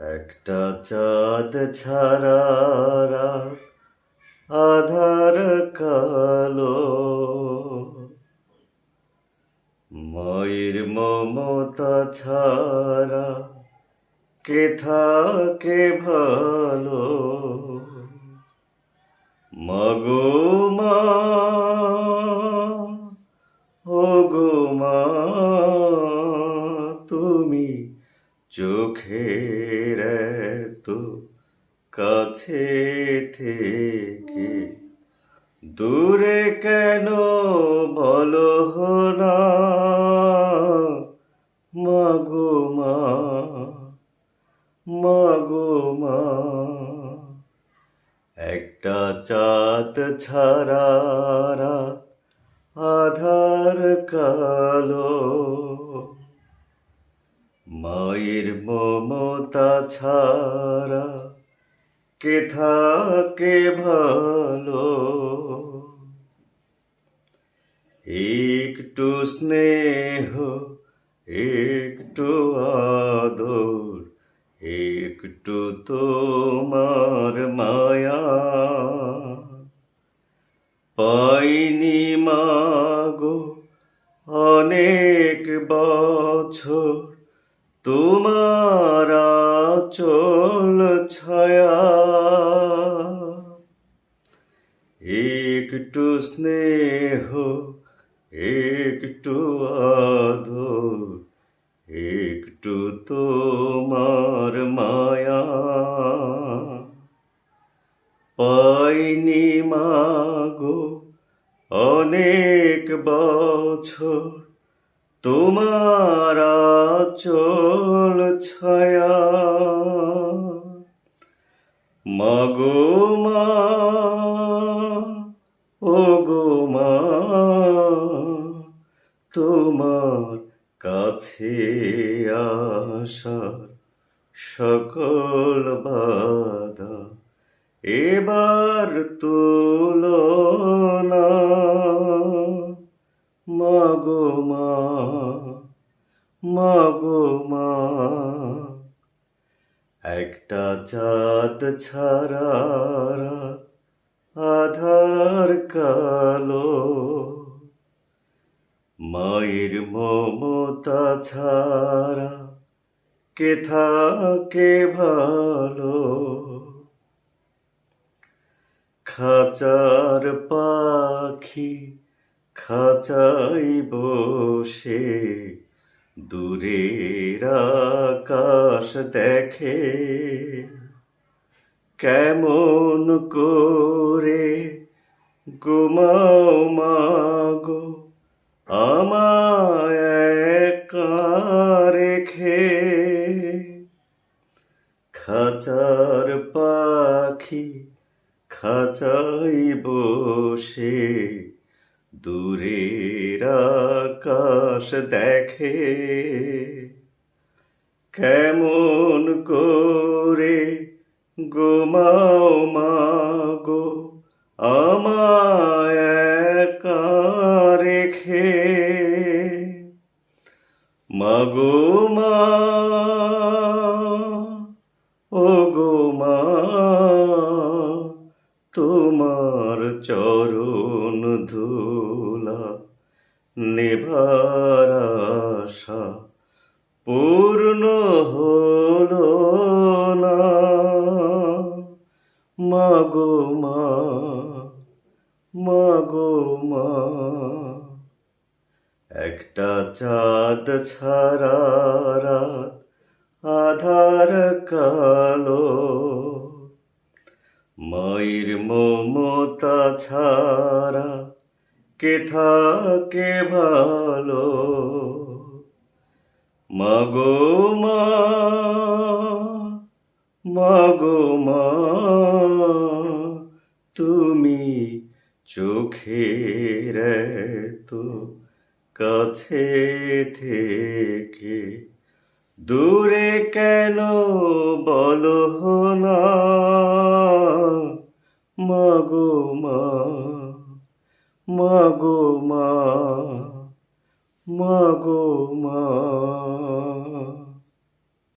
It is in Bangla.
একটা চাঁদ ছাড়া রাত, আধার কালো, মায়ের মমতা ছাড়া কে থাকে ভালো। মাগো মা, ও গো মা, তুমি চোখের এতো কাছে থেকে দূরে কেন বলো না। মাগো মা, মাগো মা, একটা চাঁদ ছাড়া রাত, আধার কালো, মায়ের মমতা ছাড়া কে থাকে ভালো। একটু স্নেহ, একটু আদর, একটু তোমার মায়া পাইনি মাগো অনেক বছর, তোমার আঁচল ছায়া। একটু স্নেহ, একটু আদর, একটু তোমার মায়া পাইনি মাগো অনেক বছর, তোমার আঁচল ছায়া। মাগো মা, ও গো মা, তোমার কাছে আসার সকল বাধা এবার তুলো না। মাগো মা, মাগো মা, একটা চাঁদ ছাড়া রাত, আধার কালো, মায়ের মমতা ছাড়া কে থাকে ভালো। খাঁচার পাখি খাঁচাই বসে দূরের আকাশ দেখে, কেমন করে ঘুমাও মাগো আমায় একা রেখে। খাঁচার পাখি খাঁচাই বসে দূরের আকাশ দেখে, কেমন করে ঘুমাও মাগো আমায় একা রেখে। মাগো মা, ও গো মা, তোমার চরণ ধুলা নেভার আশা পূর্ণ হলো না। মাগো মা, মাগো মা, একটা চাঁদ ছাড়া রাত, আধার কালো, মায়ের মমতা ছাড়া কে থাকে ভালো। মাগো মা, মাগো মা, তুমি চোখের এতো কাছে থেকে দূরে কেন বলো না। মাগো মা, মাগো মা, মাগো মা।